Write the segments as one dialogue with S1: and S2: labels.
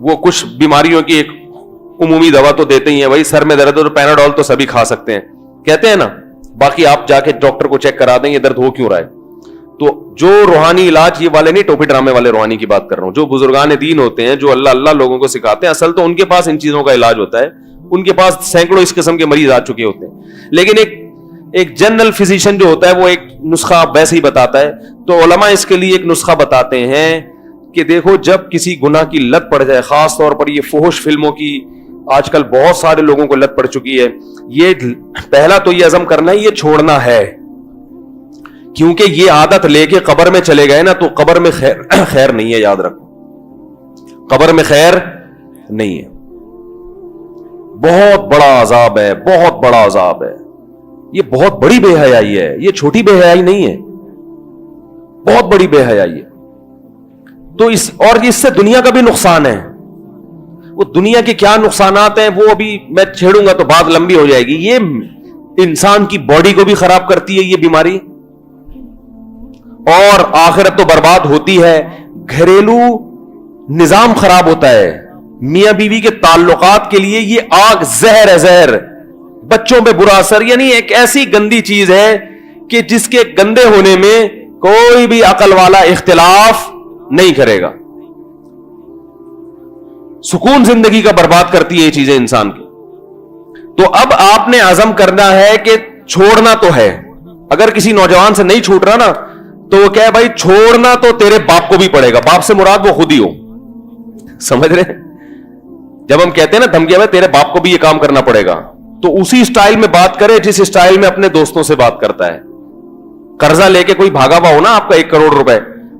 S1: وہ کچھ بیماریوں کی ایک عمومی دوا تو دیتے ہی ہیں بھائی, سر میں درد ہو تو پیناڈول تو سبھی کھا سکتے ہیں, کہتے ہیں نا, باقی آپ جا کے ڈاکٹر کو چیک کرا دیں یہ درد ہو کیوں رہا ہے. تو جو روحانی علاج, یہ والے نہیں ٹوپی ڈرامے والے روحانی کی بات کر رہا ہوں, جو بزرگان دین ہوتے ہیں, جو اللہ اللہ لوگوں کو سکھاتے ہیں, اصل تو ان کے پاس ان چیزوں کا علاج ہوتا ہے, ان کے پاس سینکڑوں اس قسم کے مریض آ چکے ہوتے ہیں. لیکن ایک جنرل فزیشین جو ہوتا ہے وہ ایک نسخہ ویسے ہی بتاتا ہے. تو علماء اس کے لیے ایک نسخہ بتاتے ہیں کہ دیکھو جب کسی گناہ کی لت پڑ جائے, خاص طور پر یہ فحش فلموں کی آج کل بہت سارے لوگوں کو لت پڑ چکی ہے, یہ پہلا تو یہ عزم کرنا ہے یہ چھوڑنا ہے, کیونکہ یہ عادت لے کے قبر میں چلے گئے نا تو قبر میں خیر نہیں ہے, یاد رکھو قبر میں خیر نہیں ہے, بہت بڑا عذاب ہے, بہت بڑا عذاب ہے. یہ بہت بڑی بے حیائی ہے, یہ چھوٹی بے حیائی نہیں ہے, بہت بڑی بے حیائی ہے. تو اس سے دنیا کا بھی نقصان ہے. وہ دنیا کے کیا نقصانات ہیں وہ ابھی میں چھیڑوں گا تو بات لمبی ہو جائے گی. یہ انسان کی باڈی کو بھی خراب کرتی ہے یہ بیماری, اور آخرت تو برباد ہوتی ہے. گھریلو نظام خراب ہوتا ہے, میاں بیوی کے تعلقات کے لیے یہ آگ زہر ہے, زہر. بچوں پہ برا اثر, یعنی ایک ایسی گندی چیز ہے کہ جس کے گندے ہونے میں کوئی بھی عقل والا اختلاف نہیں کرے گا. سکون زندگی کا برباد کرتی ہے یہ چیزیں انسان کی. تو اب آپ نے عزم کرنا ہے کہ چھوڑنا تو ہے. اگر کسی نوجوان سے نہیں چھوٹ رہا نا تو وہ کہے بھائی چھوڑنا تو تیرے باپ کو بھی پڑے گا. باپ سے مراد وہ خود ہی ہو, سمجھ رہے ہیں؟ جب ہم کہتے ہیں نا دھمکی میں تیرے باپ کو بھی یہ کام کرنا پڑے گا, تو اسی اسٹائل میں بات کرے جس اسٹائل میں اپنے دوستوں سے بات کرتا ہے. قرضہ لے کے کوئی بھاگا ہوا ہو نا آپ کا 1 کروڑ روپے,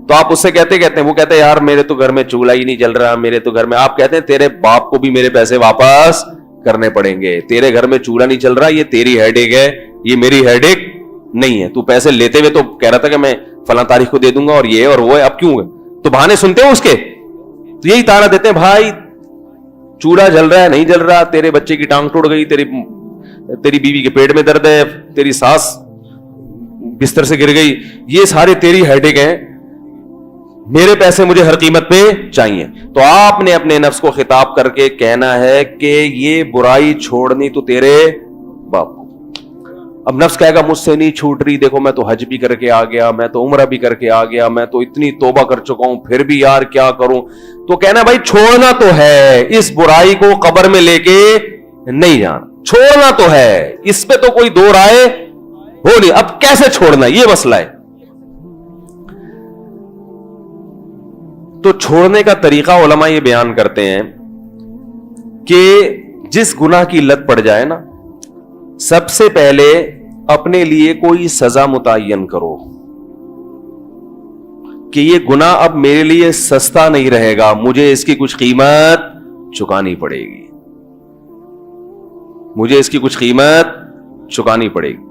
S1: تو آپ اس سے کہتے ہیں وہ کہتے ہیں یار میرے تو گھر میں چولہا ہی نہیں جل رہا, میرے تو گھر میں, آپ کہتے ہیں تیرے باپ کو بھی میرے پیسے واپس کرنے پڑیں گے. تیرے گھر میں چولہا نہیں چل رہا, یہ تیری ہیڈ ایک ہے, یہ میری ہیڈ ایک نہیں ہے. تو پیسے لیتے ہوئے تو کہہ رہا تھا کہ میں فلاں تاریخ کو دے دوں گا اور یہ اور وہ ہے, اب کیوں ہے؟ تو بہانے سنتے ہیں اس کے, تو یہی تانا دیتے ہیں بھائی چولہا جل رہا ہے نہیں جل رہا, تیرے بچے کی ٹانگ ٹوٹ گئی, تیری بیوی کے پیٹ میں درد ہے, تیری ساس بستر سے گر گئی, یہ سارے تیری ہیڈ ایک ہیں, میرے پیسے مجھے ہر قیمت پہ چاہیے. تو آپ نے اپنے نفس کو خطاب کر کے کہنا ہے کہ یہ برائی چھوڑنی تو تیرے باپ کو. اب نفس کہے گا مجھ سے نہیں چھوٹ رہی, دیکھو میں تو حج بھی کر کے آ گیا, میں تو عمرہ بھی کر کے آ گیا, میں تو اتنی توبہ کر چکا ہوں, پھر بھی یار کیا کروں. تو کہنا بھائی چھوڑنا تو ہے, اس برائی کو قبر میں لے کے نہیں جانا, چھوڑنا تو ہے, اس پہ تو کوئی دو رائے ہو نہیں. اب کیسے چھوڑنا یہ مسئلہ ہے. تو چھوڑنے کا طریقہ علماء یہ بیان کرتے ہیں کہ جس گناہ کی لت پڑ جائے نا, سب سے پہلے اپنے لیے کوئی سزا متعین کرو کہ یہ گناہ اب میرے لیے سستا نہیں رہے گا, مجھے اس کی کچھ قیمت چکانی پڑے گی, مجھے اس کی کچھ قیمت چکانی پڑے گی.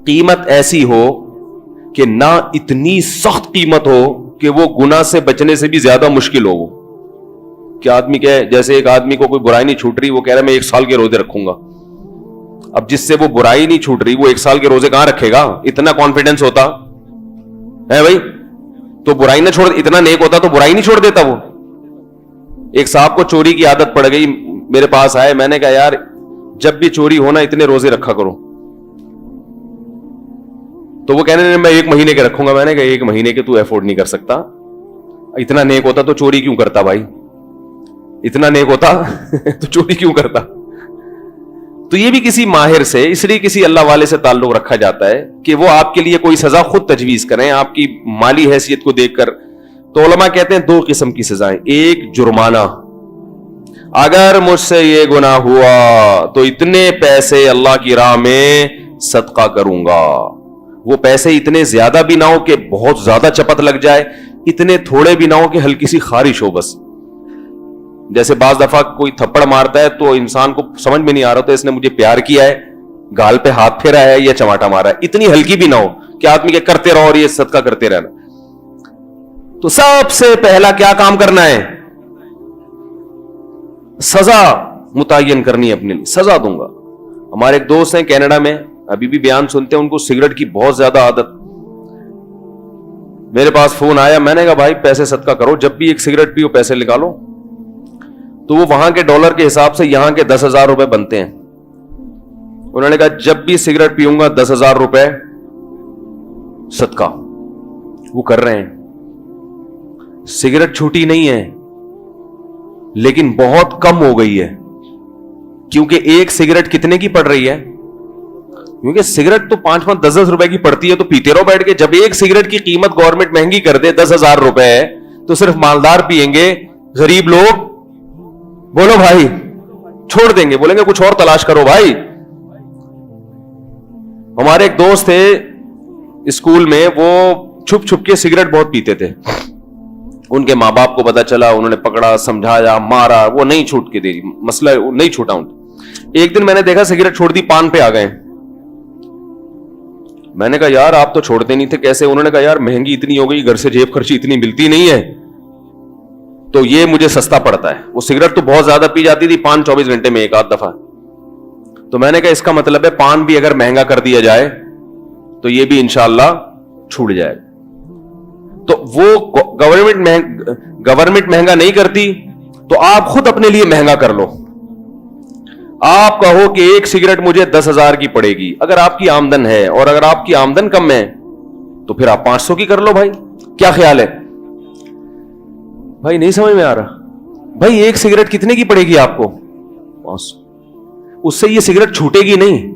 S1: قیمت ایسی ہو کہ نہ اتنی سخت قیمت ہو کہ وہ گناہ سے بچنے سے بھی زیادہ مشکل ہو. کہ آدمی کہے, جیسے ایک آدمی کو کوئی برائی نہیں چھوٹ رہی, وہ کہہ رہا ہے میں 1 سال کے روزے رکھوں گا. اب جس سے وہ برائی نہیں چھوٹ رہی وہ 1 سال کے روزے کہاں رکھے گا؟ اتنا کانفیڈنس ہوتا ہے بھائی تو برائی نہ چھوڑ, اتنا نیک ہوتا تو برائی نہیں چھوڑ دیتا. وہ ایک صاحب کو چوری کی عادت پڑ گئی, میرے پاس آئے, میں نے کہا یار جب بھی چوری ہونا اتنے روزے رکھا کرو. تو وہ کہنے میں 1 مہینے کے رکھوں گا. میں نے کہا 1 مہینے کے تو افورڈ نہیں کر سکتا, اتنا نیک ہوتا تو چوری کیوں کرتا بھائی, اتنا نیک ہوتا تو چوری کیوں کرتا. تو یہ بھی کسی ماہر سے, اس لیے کسی اللہ والے سے تعلق رکھا جاتا ہے کہ وہ آپ کے لیے کوئی سزا خود تجویز کریں آپ کی مالی حیثیت کو دیکھ کر. تو علماء کہتے ہیں 2 قسم کی سزائیں. ایک جرمانہ, اگر مجھ سے یہ گناہ ہوا تو اتنے پیسے اللہ کی راہ میں صدقہ کروں گا. وہ پیسے اتنے زیادہ بھی نہ ہو کہ بہت زیادہ چپت لگ جائے, اتنے تھوڑے بھی نہ ہو کہ ہلکی سی خارش ہو. بس جیسے بعض دفعہ کوئی تھپڑ مارتا ہے تو انسان کو سمجھ میں نہیں آ رہا تو اس نے مجھے پیار کیا ہے, گال پہ ہاتھ پھیرا ہے یا چماٹا مارا ہے, اتنی ہلکی بھی نہ ہو کہ آدمی کے کرتے رہو اور یہ صدقہ کرتے رہنا. تو سب سے پہلا کیا کام کرنا ہے؟ سزا متعین کرنی ہے اپنے لیے. سزا دوں گا. ہمارے ایک دوست ہیں کینیڈا میں, ابھی بھی بیان سنتے ہیں, ان کو سگریٹ کی بہت زیادہ عادت. میرے پاس فون آیا, میں نے کہا بھائی پیسے صدقہ کرو, جب بھی ایک سگریٹ پیو پیسے نکالو. تو وہ وہاں کے ڈالر کے حساب سے یہاں کے 10,000 روپے بنتے ہیں. انہوں نے کہا جب بھی سگریٹ پیوں گا 10,000 روپے صدقہ. وہ کر رہے ہیں. سگریٹ چھوٹی نہیں ہے لیکن بہت کم ہو گئی ہے, کیونکہ ایک سگریٹ کتنے کی پڑ رہی ہے؟ کیونکہ سگریٹ تو 5-5 10 روپے کی پڑتی ہے, تو پیتے رہو بیٹھ کے. جب ایک سگریٹ کی قیمت گورنمنٹ مہنگی کر دے 10,000 روپے تو صرف مالدار پیئیں گے, غریب لوگ بولو بھائی چھوڑ دیں گے, بولیں گے کچھ اور تلاش کرو بھائی. ہمارے ایک دوست تھے اسکول میں, وہ چھپ چھپ کے سگریٹ بہت پیتے تھے. ان کے ماں باپ کو پتا چلا, انہوں نے پکڑا, سمجھایا, مارا, وہ نہیں چھوٹ کے دے, مسئلہ نہیں چھوٹا. ایک دن میں نے دیکھا سگریٹ چھوڑ دی, پان پہ آ گئے. میں نے کہا یار آپ تو چھوڑتے نہیں تھے, کیسے؟ انہوں نے کہا یار مہنگی اتنی ہو گئی, گھر سے جیب خرچی اتنی ملتی نہیں ہے, تو یہ مجھے سستا پڑتا ہے. وہ سگریٹ تو بہت زیادہ پی جاتی تھی, 5-24 گھنٹے میں ایک آدھ دفعہ. تو میں نے کہا اس کا مطلب ہے پان بھی اگر مہنگا کر دیا جائے تو یہ بھی انشاءاللہ چھوٹ جائے. تو وہ گورنمنٹ مہنگا نہیں کرتی تو آپ خود اپنے لیے مہنگا کر لو. آپ کہو کہ ایک سگریٹ مجھے 10,000 کی پڑے گی. اگر آپ کی آمدن ہے اور اگر آپ کی آمدن کم ہے تو پھر آپ 500 کی کر لو بھائی. کیا خیال ہے بھائی؟ نہیں سمجھ میں آ رہا بھائی؟ ایک سگریٹ کتنے کی پڑے گی آپ کو؟ 500. اس سے یہ سگریٹ چھوٹے گی نہیں,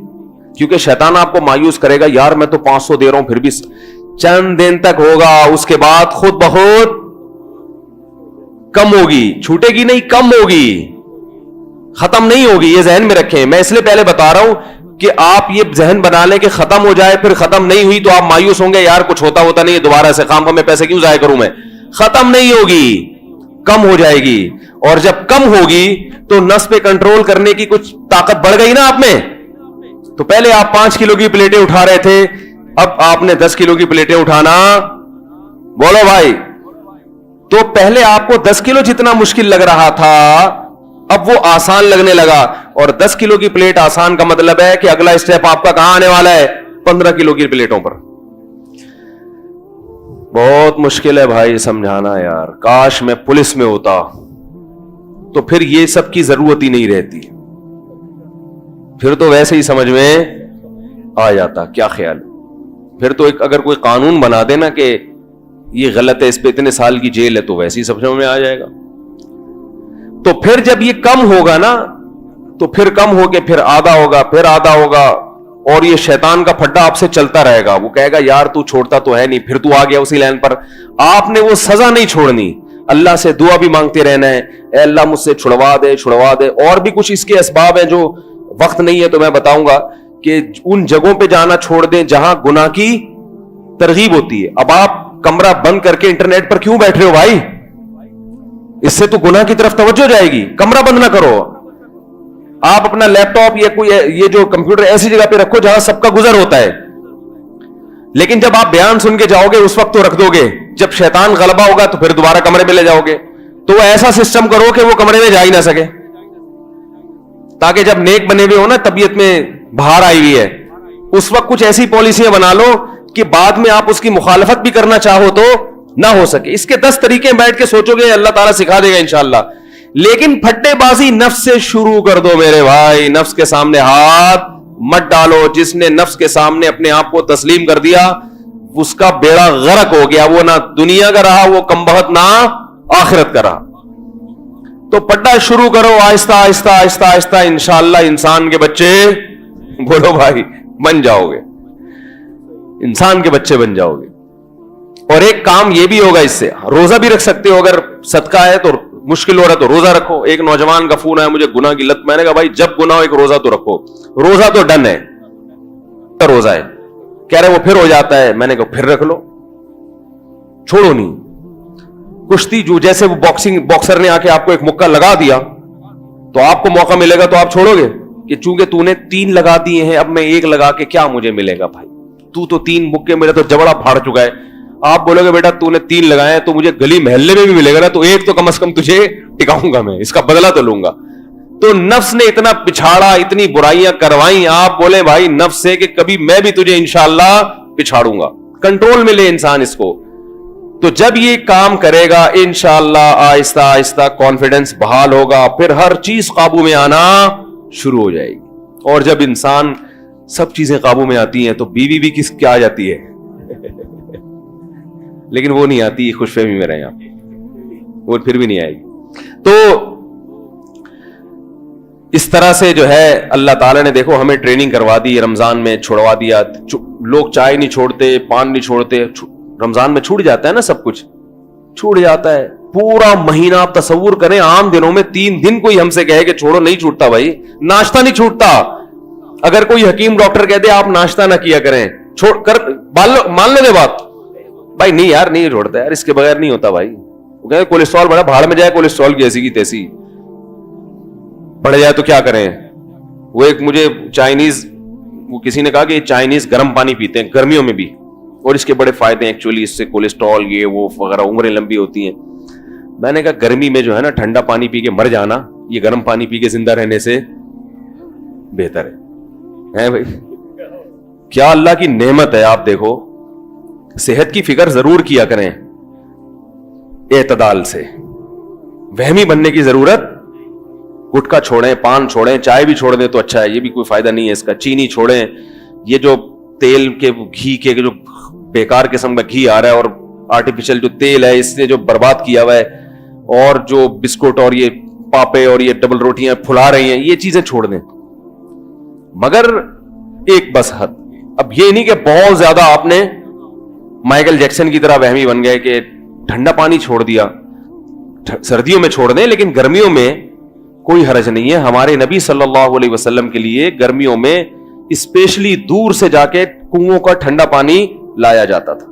S1: کیونکہ شیطان آپ کو مایوس کرے گا, یار میں تو 500 دے رہا ہوں, پھر بھی چند دن تک ہوگا, اس کے بعد خود بخود کم ہوگی. چھوٹے گی نہیں, کم ہوگی, ختم نہیں ہوگی. یہ ذہن میں رکھیں. میں اس لیے پہلے بتا رہا ہوں کہ آپ یہ ذہن بنا لیں کہ ختم ہو جائے, پھر ختم نہیں ہوئی تو آپ مایوس ہوں گے, یار کچھ ہوتا نہیں ہے, دوبارہ سے کام کو میں پیسے کیوں ضائع کروں. میں ختم نہیں ہوگی, کم ہو جائے گی. اور جب کم ہوگی تو نفس پہ کنٹرول کرنے کی کچھ طاقت بڑھ گئی نا آپ میں. تو پہلے آپ 5 کلو کی پلیٹیں اٹھا رہے تھے, اب آپ نے 10 کلو کی پلیٹیں اٹھانا, بولو بھائی. تو پہلے آپ کو 10 کلو جتنا مشکل لگ رہا تھا اب وہ آسان لگنے لگا. اور 10 کلو کی پلیٹ آسان کا مطلب ہے کہ اگلا اسٹیپ آپ کا کہاں آنے والا ہے؟ 15 کلو کی پلیٹوں پر. بہت مشکل ہے بھائی سمجھانا یار. کاش میں پولیس میں ہوتا تو پھر یہ سب کی ضرورت ہی نہیں رہتی, پھر تو ویسے ہی سمجھ میں آ جاتا. کیا خیال؟ پھر تو اگر کوئی قانون بنا دینا کہ یہ غلط ہے, اس پہ اتنے سال کی جیل ہے, تو ویسے ہی سمجھ میں آ جائے گا. تو پھر جب یہ کم ہوگا نا تو پھر کم ہو کے پھر آدھا ہوگا, پھر آدھا ہوگا, اور یہ شیطان کا پھڈا آپ سے چلتا رہے گا. وہ کہے گا یار تو چھوڑتا تو ہے نہیں, پھر تو آ گیا اسی لائن پر. آپ نے وہ سزا نہیں چھوڑنی, اللہ سے دعا بھی مانگتے رہنا ہے, اے اللہ مجھ سے چھڑوا دے چھڑوا دے. اور بھی کچھ اس کے اسباب ہیں جو وقت نہیں ہے تو میں بتاؤں گا, کہ ان جگہوں پہ جانا چھوڑ دیں جہاں گناہ کی ترغیب ہوتی ہے. اب آپ کمرہ بند کر کے انٹرنیٹ پر کیوں بیٹھ رہے ہو بھائی؟ اس سے تو گناہ کی طرف توجہ جائے گی. کمرہ بند نہ کرو, آپ اپنا لیپ ٹاپ یا کوئی یہ جو کمپیوٹر ایسی جگہ پہ رکھو جہاں سب کا گزر ہوتا ہے. لیکن جب آپ بیان سن کے جاؤ گے اس وقت تو رکھ دو گے, جب شیطان غلبہ ہوگا تو پھر دوبارہ کمرے میں لے جاؤ گے. تو ایسا سسٹم کرو کہ وہ کمرے میں جا ہی نہ سکے, تاکہ جب نیک بنے ہوئے ہو نا, طبیعت میں بہار آئی ہوئی ہے, اس وقت کچھ ایسی پالیسیاں بنا لو کہ بعد میں آپ اس کی مخالفت بھی کرنا چاہو تو نہ ہو سکے. اس کے 10 طریقے بیٹھ کے سوچو گے, اللہ تعالیٰ سکھا دے گا انشاءاللہ. لیکن پھٹے بازی نفس سے شروع کر دو میرے بھائی. نفس کے سامنے ہاتھ مت ڈالو. جس نے نفس کے سامنے اپنے آپ کو تسلیم کر دیا اس کا بیڑا غرق ہو گیا. وہ نہ دنیا کا رہا, وہ کم بخت نہ آخرت کا رہا. تو پٹا شروع کرو آہستہ آہستہ آہستہ آہستہ, انشاءاللہ انسان کے بچے, بولو بھائی, بن جاؤ گے. انسان کے بچے بن جاؤ گے. اور ایک کام یہ بھی ہوگا اس سے, روزہ بھی رکھ سکتے ہو. اگر صدقہ ہے تو مشکل ہو رہا ہے تو روزہ رکھو. ایک نوجوان کا فون آیا, مجھے گناہ کی لت. میں نے کہا بھائی جب گناہ ہو ایک روزہ تو رکھو. روزہ تو ڈن ہے, روزہ ہے. کہہ رہے وہ پھر ہو جاتا ہے. میں نے کہا پھر رکھ لو, چھوڑو نہیں. کشتی جو جیسے وہ باکسر نے آ کے آپ کو ایک مکہ لگا دیا تو آپ کو موقع ملے گا تو آپ چھوڑو گے کہ چونکہ تو نے 3 لگا دیے ہیں اب میں 1 لگا کے کیا مجھے ملے گا بھائی, تو 3 مکے میرے تو جبڑا پھاڑ چکا ہے. آپ بولو گے بیٹا تو نے 3 لگائے تو مجھے گلی محلے میں بھی ملے گا نا, تو 1 تو کم از کم تجھے ٹکاؤں گا, میں اس کا بدلہ تو لوں گا. تو نفس نے اتنا پچھاڑا, اتنی برائیاں کروائیں. آپ بولے بھائی نفس سے کہ کبھی میں بھی تجھے انشاءاللہ پچھاڑوں گا. کنٹرول میں لے انسان اس کو. تو جب یہ کام کرے گا انشاءاللہ آہستہ آہستہ کانفیڈنس بحال ہوگا, پھر ہر چیز قابو میں آنا شروع ہو جائے گی. اور جب انسان سب چیزیں قابو میں آتی ہیں تو بیوی بھی کیا آ جاتی ہے لیکن وہ نہیں آتی, خوش فہمی میں رہے آپ, وہ پھر بھی نہیں آئے گی. تو اس طرح سے جو ہے اللہ تعالیٰ نے دیکھو ہمیں ٹریننگ کروا دی, رمضان میں چھوڑوا دیا. لوگ چائے نہیں چھوڑتے, پان نہیں چھوڑتے, رمضان میں چھوٹ جاتا ہے نا, سب کچھ چھوٹ جاتا ہے. پورا مہینہ آپ تصور کریں, عام دنوں میں 3 دن کوئی ہم سے کہے کہ چھوڑو, نہیں چھوٹتا بھائی. ناشتہ نہیں چھوٹتا. اگر کوئی حکیم ڈاکٹر کہہ دے آپ ناشتہ نہ کیا کریں, چھوڑ کر مان لو بات, بھائی نہیں یار نہیں چھوڑتا یار, اس کے بغیر نہیں ہوتا بھائی. وہ کہتے کولیسٹرول بڑا بھاڑ میں جائے, کولیسٹرول کی ایسی کی تیسی بڑھ جائے تو کیا کریں. وہ ایک مجھے چائنیز, وہ کسی نے کہا کہ چائنیز گرم پانی پیتے ہیں گرمیوں میں بھی, اور اس کے بڑے فائدے ہیں ایکچولی, اس سے کولیسٹرول یہ وہ وغیرہ, عمریں لمبی ہوتی ہیں. میں نے کہا گرمی میں جو ہے نا ٹھنڈا پانی پی کے مر جانا, یہ گرم پانی پی کے زندہ رہنے سے بہتر ہے بھائی. کیا اللہ کی نعمت ہے. آپ دیکھو صحت کی فکر ضرور کیا کریں اعتدال سے, وہمی بننے کی ضرورت. گٹکا چھوڑیں, پان چھوڑیں, چائے بھی چھوڑ دیں تو اچھا ہے, یہ بھی کوئی فائدہ نہیں ہے اس کا. چینی چھوڑیں, یہ جو تیل کے گھی کے جو بیکار قسم کا گھی آ رہا ہے اور آرٹیفیشل جو تیل ہے اس نے جو برباد کیا ہوا ہے, اور جو بسکٹ اور یہ پاپے اور یہ ڈبل روٹیاں پھلا رہی ہیں, یہ چیزیں چھوڑ دیں مگر ایک بس حد. اب یہ نہیں کہ بہت زیادہ آپ نے مائیکل جیکسن کی طرح وہمی بن گئے کہ ٹھنڈا پانی چھوڑ دیا. سردیوں میں چھوڑ دیں لیکن گرمیوں میں کوئی حرج نہیں ہے. ہمارے نبی صلی اللہ علیہ وسلم کے لیے گرمیوں میں اسپیشلی دور سے جا کے کنووں کا ٹھنڈا پانی لایا جاتا تھا.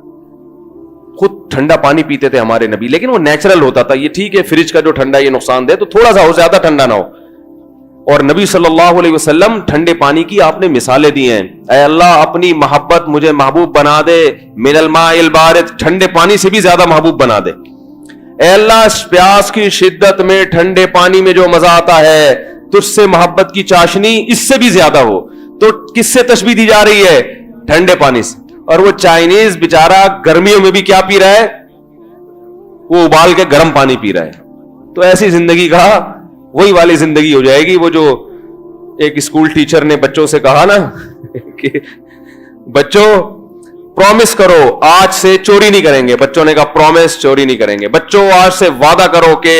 S1: خود ٹھنڈا پانی پیتے تھے ہمارے نبی, لیکن وہ نیچرل ہوتا تھا. یہ ٹھیک ہے فریج کا جو ٹھنڈا یہ نقصان دہ, تو تھوڑا سا ہو, زیادہ ٹھنڈا نہ ہو. اور نبی صلی اللہ علیہ وسلم ٹھنڈے پانی کی آپ نے مثالیں دی ہیں. اے اللہ اپنی محبت مجھے محبوب بنا دے, من الماء البارد, ٹھنڈے پانی سے بھی زیادہ محبوب بنا دے. اے اللہ پیاس کی شدت میں ٹھنڈے پانی میں جو مزہ آتا ہے تجھ سے محبت کی چاشنی اس سے بھی زیادہ ہو. تو کس سے تشبیہ دی جا رہی ہے؟ ٹھنڈے پانی سے. اور وہ چائنیز بیچارہ گرمیوں میں بھی کیا پی رہا ہے؟ وہ ابال کے گرم پانی پی رہا ہے. تو ایسی زندگی کا وہی والی زندگی ہو جائے گی وہ جو ایک اسکول ٹیچر نے بچوں سے کہا نا کہ بچوں پرومس کرو آج سے چوری نہیں کریں گے. بچوں نے کہا پرومس چوری نہیں کریں گے. بچوں آج سے وعدہ کرو کہ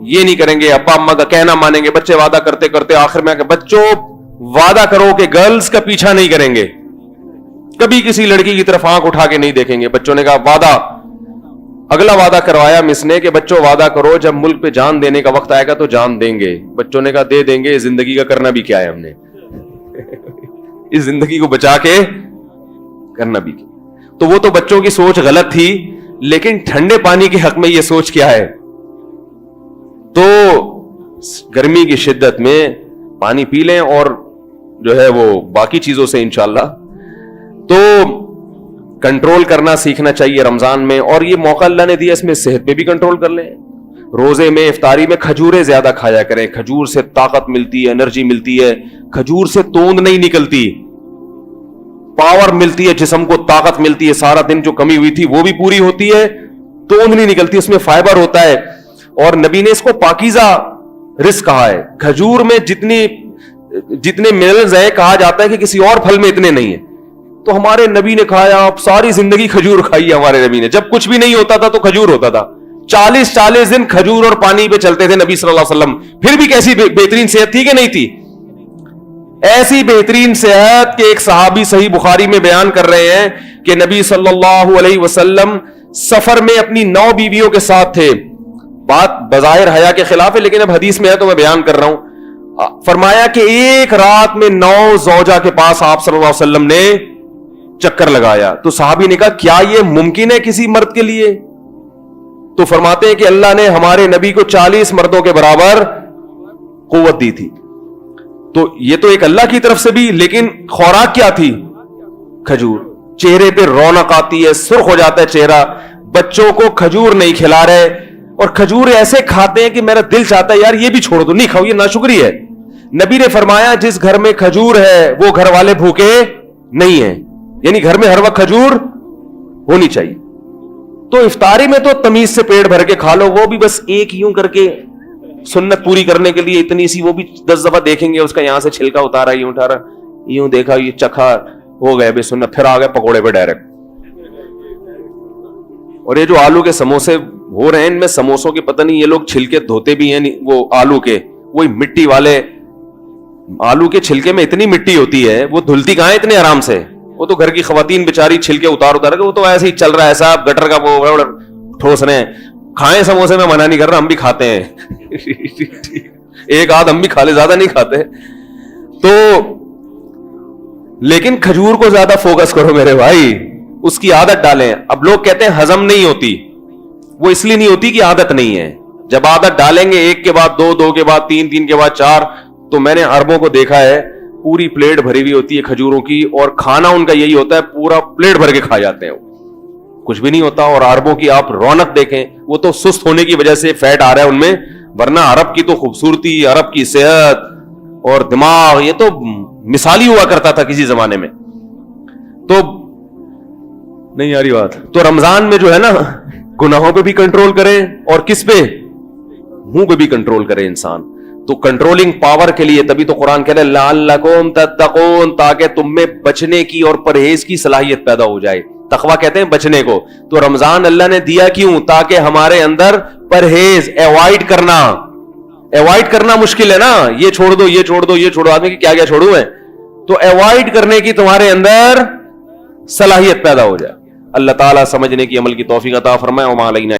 S1: یہ نہیں کریں گے, ابا اما کا کہنا مانیں گے. بچے وعدہ کرتے کرتے آخر میں بچوں وعدہ کرو کہ گرلز کا پیچھا نہیں کریں گے, کبھی کسی لڑکی کی طرف آنکھ اٹھا کے نہیں دیکھیں گے. بچوں نے کہا وعدہ. اگلا وعدہ کروایا مس نے کہ بچوں وعدہ کرو جب ملک پہ جان دینے کا وقت آئے گا تو جان دیں گے. بچوں نے کہا دے دیں گے, زندگی کا کرنا بھی کیا ہے ہم نے, اس زندگی کو بچا کے کرنا بھی کیا. تو وہ تو بچوں کی سوچ غلط تھی, لیکن ٹھنڈے پانی کے حق میں یہ سوچ کیا ہے؟ تو گرمی کی شدت میں پانی پی لیں اور جو ہے وہ باقی چیزوں سے انشاءاللہ تو کنٹرول کرنا سیکھنا چاہیے رمضان میں. اور یہ موقع اللہ نے دیا, اس میں صحت پہ بھی کنٹرول کر لیں. روزے میں افطاری میں کھجوریں زیادہ کھایا کریں. کھجور سے طاقت ملتی ہے, انرجی ملتی ہے. کھجور سے توند نہیں نکلتی, پاور ملتی ہے, جسم کو طاقت ملتی ہے. سارا دن جو کمی ہوئی تھی وہ بھی پوری ہوتی ہے, توند نہیں نکلتی, اس میں فائبر ہوتا ہے. اور نبی نے اس کو پاکیزہ رزق کہا ہے. کھجور میں جتنے منرلز ہیں کہا جاتا ہے کہ کسی اور پھل میں اتنے نہیں ہیں. تو ہمارے نبی نے کھایا, آپ ساری زندگی کھجور کھائی ہے ہمارے نبی نے. جب کچھ بھی نہیں ہوتا تھا تو کھجور ہوتا تھا. 40 دن کھجور اور پانی پہ چلتے تھے نبی صلی اللہ علیہ وسلم. پھر بھی کیسی بہترین صحت تھی کہ نہیں تھی؟ ایسی بہترین صحت کہ ایک صحابی صحیح بخاری میں بیان کر رہے ہیں کہ نبی صلی اللہ علیہ وسلم سفر میں اپنی 9 بیویوں کے ساتھ تھے. بات بظاہر حیا کے خلاف ہے لیکن اب حدیث میں ہے تو میں بیان کر رہا ہوں. فرمایا کہ ایک رات میں 9 زوجہ کے پاس آپ صلی اللہ علیہ وسلم نے چکر لگایا. تو صحابی نے کہا کیا یہ ممکن ہے کسی مرد کے لیے؟ تو فرماتے ہیں کہ اللہ نے ہمارے نبی کو 40 مردوں کے برابر قوت دی تھی. تو یہ تو ایک اللہ کی طرف سے بھی, لیکن خوراک کیا تھی؟ کھجور. چہرے پہ رونق آتی ہے, سرخ ہو جاتا ہے چہرہ. بچوں کو کھجور نہیں کھلا رہے, اور کھجور ایسے کھاتے ہیں کہ میرا دل چاہتا ہے یار یہ بھی چھوڑ دو, نہیں کھاؤ, یہ ناشکری ہے. نبی نے فرمایا جس گھر میں کھجور ہے وہ گھر والے بھوکے نہیں ہیں. یعنی گھر میں ہر وقت کھجور ہونی چاہیے. تو افطاری میں تو تمیز سے پیٹ بھر کے کھا لو, وہ بھی بس ایک یوں کر کے سنت پوری کرنے کے لیے اتنی سی, وہ بھی 10 دفعہ دیکھیں گے اس کا یہاں سے چھلکا اتارا, یوں اٹھا رہا, یوں دیکھا, یہ چکھا, ہو گئے بے سنت, پھر آ گئے پکوڑے پہ ڈائریکٹ. اور یہ جو آلو کے سموسے ہو رہے ہیں, ان میں سموسوں کے پتہ نہیں یہ لوگ چھلکے دھوتے بھی ہیں وہ آلو کے, وہی مٹی والے آلو کے چھلکے میں اتنی مٹی ہوتی ہے, وہ دھلتی کہاں ہے اتنے آرام سے. وہ تو گھر کی خواتین بیچاری چھلکے اتار کے, وہ تو ایسے ہی چل رہا ہے, ایسا گٹر کا وہ ٹھوس رہے ہیں. کھائیں سموسے, میں منع نہیں کر رہا, ہم بھی کھاتے ہیں, ایک آدھ ہم بھی کھا لے, زیادہ نہیں کھاتے. تو لیکن کھجور کو زیادہ فوکس کرو میرے بھائی, اس کی عادت ڈالیں. اب لوگ کہتے ہیں ہضم نہیں ہوتی, وہ اس لیے نہیں ہوتی کہ عادت نہیں ہے. جب عادت ڈالیں گے, ایک کے بعد دو, دو کے بعد تین, تین کے بعد چار, تو میں نے عربوں کو دیکھا ہے پوری پلیٹ بھری ہوئی ہوتی ہے کھجوروں کی, اور کھانا ان کا یہی ہوتا ہے, پورا پلیٹ بھر کے کھا جاتے ہیں, کچھ بھی نہیں ہوتا. اور عربوں کی آپ رونق دیکھیں, وہ تو سست ہونے کی وجہ سے فیٹ آ رہا ہے ان میں, ورنہ عرب کی تو خوبصورتی, عرب کی صحت اور دماغ, یہ تو مثالی ہوا کرتا تھا کسی زمانے میں. تو نہیں آ رہی بات. تو رمضان میں جو ہے نا, گناہوں پہ بھی کنٹرول کریں, اور کس پہ, منہ پہ بھی کنٹرول کرے انسان. تو کنٹرولنگ پاور کے لیے تبھی تو قرآن کہہ رہے لعلکم تتقون, تاکہ تم میں بچنے کی اور پرہیز کی صلاحیت پیدا ہو جائے. تقویٰ کہتے ہیں بچنے کو. تو رمضان اللہ نے دیا کیوں؟ تاکہ ہمارے اندر پرہیز, ایوائڈ کرنا مشکل ہے نا, یہ چھوڑ دو, یہ چھوڑ دو, یہ چھوڑو, آدمی کی کیا کیا چھوڑوں میں, تو ایوائڈ کرنے کی تمہارے اندر صلاحیت پیدا ہو جائے. اللہ تعالیٰ سمجھنے کی, عمل کی توفیق عطا فرمائے. وما علینا